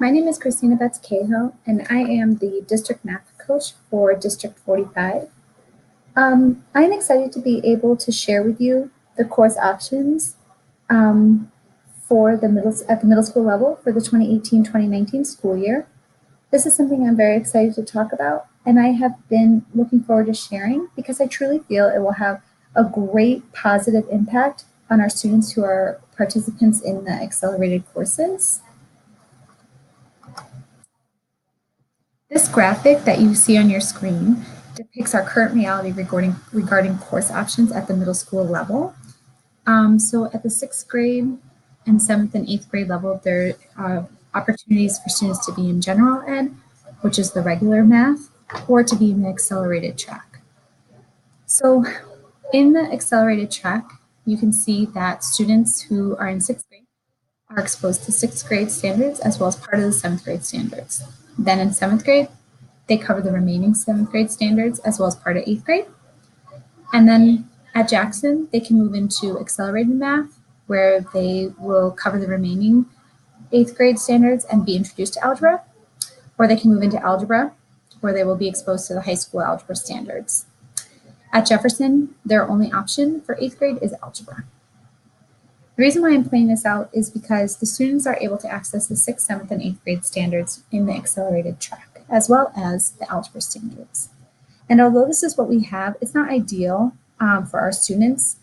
My name is Christina Betz-Cahill, and I am the District Math Coach for District 45. I'm excited to be able to share with you the course options for at the middle school level for the 2018-2019 school year. This is something I'm very excited to talk about, and I have been looking forward to sharing because I truly feel it will have a great positive impact on our students who are participants in the accelerated courses. This graphic that you see on your screen depicts our current reality regarding course options at the middle school level. So at the 6th grade and 7th and 8th grade level, there are opportunities for students to be in general ed, which is the regular math, or to be in the accelerated track. So in the accelerated track, you can see that students who are in 6th grade are exposed to 6th grade standards as well as part of the 7th grade standards. Then in 7th grade, they cover the remaining 7th grade standards as well as part of 8th grade. And then at Jackson, they can move into accelerated math, where they will cover the remaining 8th grade standards and be introduced to algebra, or they can move into algebra, where they will be exposed to the high school algebra standards. At Jefferson, their only option for 8th grade is algebra. The reason why I'm pointing this out is because the students are able to access the 6th, 7th, and 8th grade standards in the accelerated track, as well as the algebra standards. And although this is what we have, it's not ideal for our students.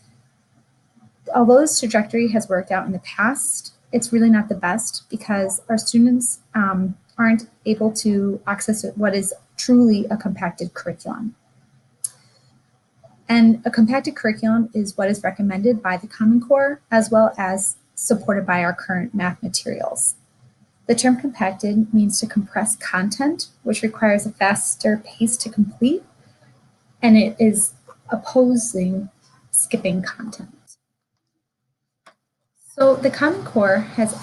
Although this trajectory has worked out in the past, it's really not the best because our students aren't able to access what is truly a compacted curriculum. And a compacted curriculum is what is recommended by the Common Core as well as supported by our current math materials. The term compacted means to compress content, which requires a faster pace to complete, and it is opposing skipping content. So the Common Core has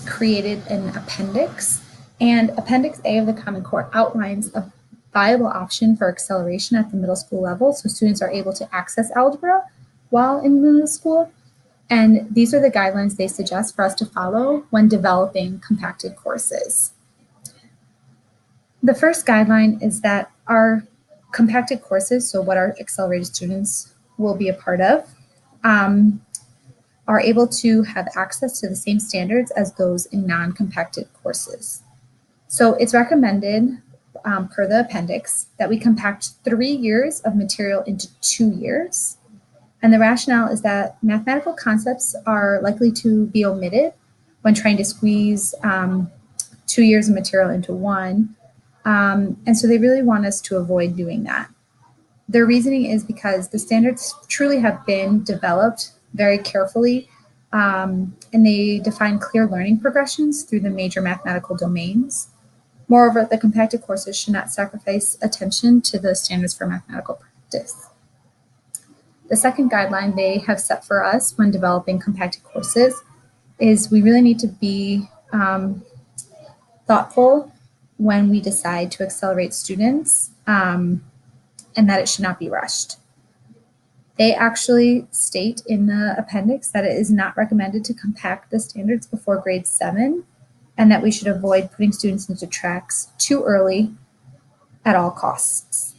created an appendix, and Appendix A of the Common Core outlines a viable option for acceleration at the middle school level, so students are able to access algebra while in middle school. And these are the guidelines they suggest for us to follow when developing compacted courses. The first guideline is that our compacted courses, so what our accelerated students will be a part of, are able to have access to the same standards as those in non-compacted courses. So it's recommended per the appendix that we compact 3 years of material into 2 years. And the rationale is that mathematical concepts are likely to be omitted when trying to squeeze 2 years of material into one. And so they really want us to avoid doing that. Their reasoning is because the standards truly have been developed very carefully, and they define clear learning progressions through the major mathematical domains. Moreover, the compacted courses should not sacrifice attention to the standards for mathematical practice. The second guideline they have set for us when developing compacted courses is we really need to be thoughtful when we decide to accelerate students, and that it should not be rushed. They actually state in the appendix that it is not recommended to compact the standards before grade 7, and that we should avoid putting students into tracks too early at all costs.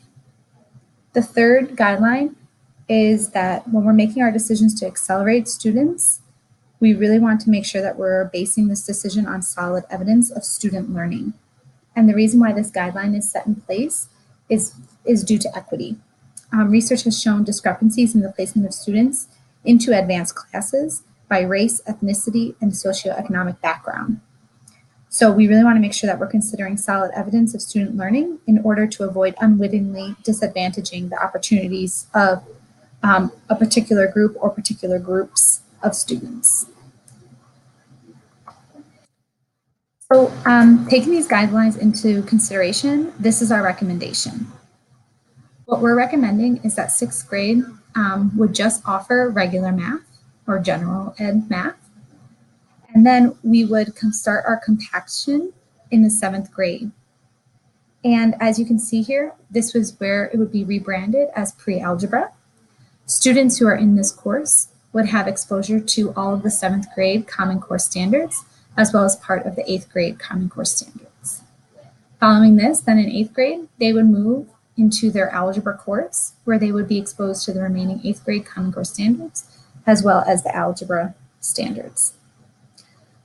The third guideline is that when we're making our decisions to accelerate students, we really want to make sure that we're basing this decision on solid evidence of student learning. And the reason why this guideline is set in place is due to equity. Research has shown discrepancies in the placement of students into advanced classes by race, ethnicity, and socioeconomic background. So we really want to make sure that we're considering solid evidence of student learning in order to avoid unwittingly disadvantaging the opportunities of a particular group or particular groups of students. So taking these guidelines into consideration, this is our recommendation. What we're recommending is that 6th grade would just offer regular math or general ed math. And then we would start our compaction in the 7th grade. And as you can see here, this was where it would be rebranded as pre-algebra. Students who are in this course would have exposure to all of the 7th grade Common Core standards, as well as part of the 8th grade Common Core standards. Following this, then in 8th grade, they would move into their algebra course, where they would be exposed to the remaining 8th grade Common Core standards, as well as the algebra standards.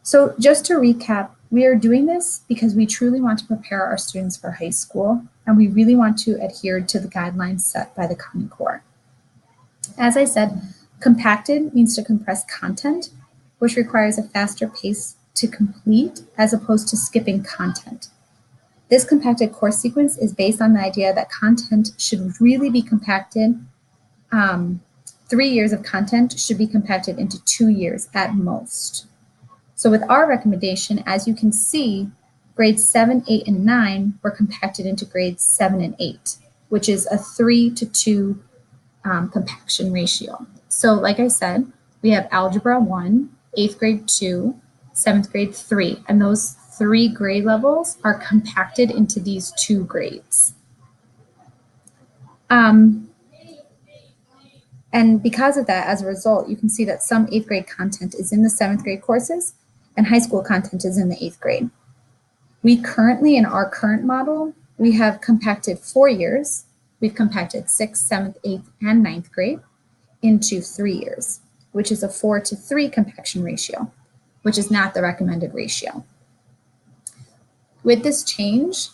So just to recap, we are doing this because we truly want to prepare our students for high school, and we really want to adhere to the guidelines set by the Common Core. As I said, compacted means to compress content, which requires a faster pace to complete as opposed to skipping content. This compacted course sequence is based on the idea that content should really be compacted. 3 years of content should be compacted into 2 years at most. So with our recommendation, as you can see, grades 7, 8, and 9 were compacted into grades 7 and 8, which is a 3-to-2 compaction ratio. So like I said, we have Algebra 1, 8th grade 2, 7th grade 3, and those 3 grade levels are compacted into these 2 grades. And because of that, as a result, you can see that some 8th grade content is in the 7th grade courses and high school content is in the 8th grade. We currently, in our current model, we have compacted 4 years. We've compacted 6th, 7th, 8th, and 9th grade into 3 years, which is a 4-to-3 compaction ratio, which is not the recommended ratio. With this change,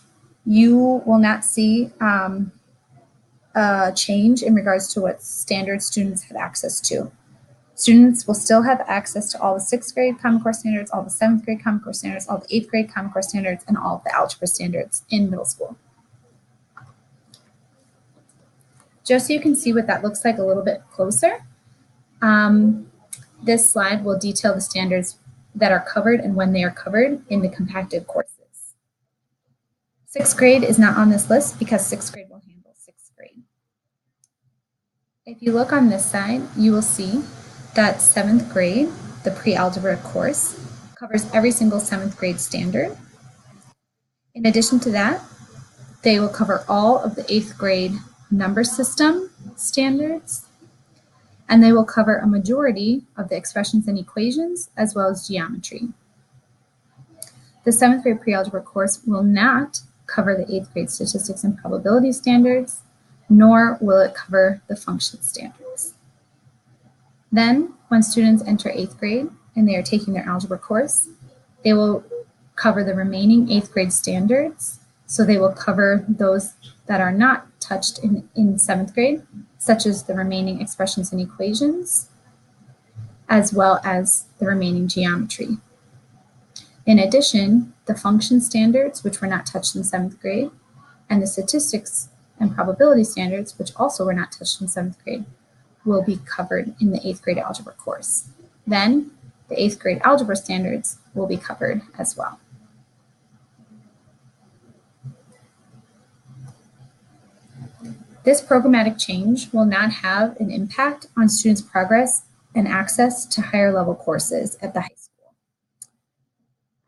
you will not see a change in regards to what standard students have access to. Students will still have access to all the 6th grade Common Core standards, all the 7th grade Common Core standards, all the 8th grade Common Core standards, and all of the algebra standards in middle school. Just so you can see what that looks like a little bit closer, this slide will detail the standards that are covered and when they are covered in the compacted courses. 6th grade is not on this list because 6th grade will handle 6th grade. If you look on this side, you will see that 7th grade, the pre-algebra course, covers every single 7th grade standard. In addition to that, they will cover all of the 8th grade number system standards, and they will cover a majority of the expressions and equations, as well as geometry. The 7th grade pre-algebra course will not cover the 8th grade statistics and probability standards, nor will it cover the function standards. Then, when students enter 8th grade and they are taking their algebra course, they will cover the remaining 8th grade standards. So they will cover those that are not touched in 7th grade, such as the remaining expressions and equations, as well as the remaining geometry. In addition, the function standards, which were not touched in 7th grade, and the statistics and probability standards, which also were not touched in 7th grade, will be covered in the 8th grade algebra course. Then, the 8th grade algebra standards will be covered as well. This programmatic change will not have an impact on students' progress and access to higher level courses at the high school.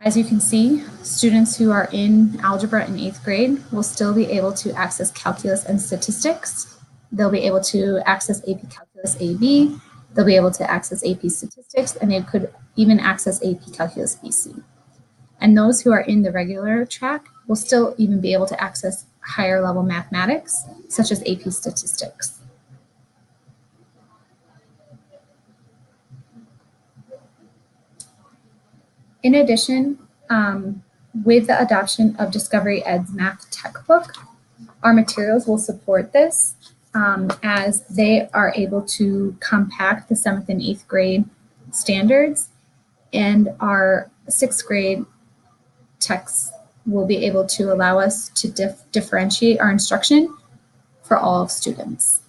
As you can see, students who are in algebra in 8th grade will still be able to access calculus and statistics. They'll be able to access AP Calculus AB, they'll be able to access AP Statistics, and they could even access AP Calculus BC. And those who are in the regular track will still even be able to access higher level mathematics, such as AP Statistics. In addition, with the adoption of Discovery Ed's Math Textbook, our materials will support this as they are able to compact the 7th and 8th grade standards, and our 6th grade texts will be able to allow us to differentiate our instruction for all students.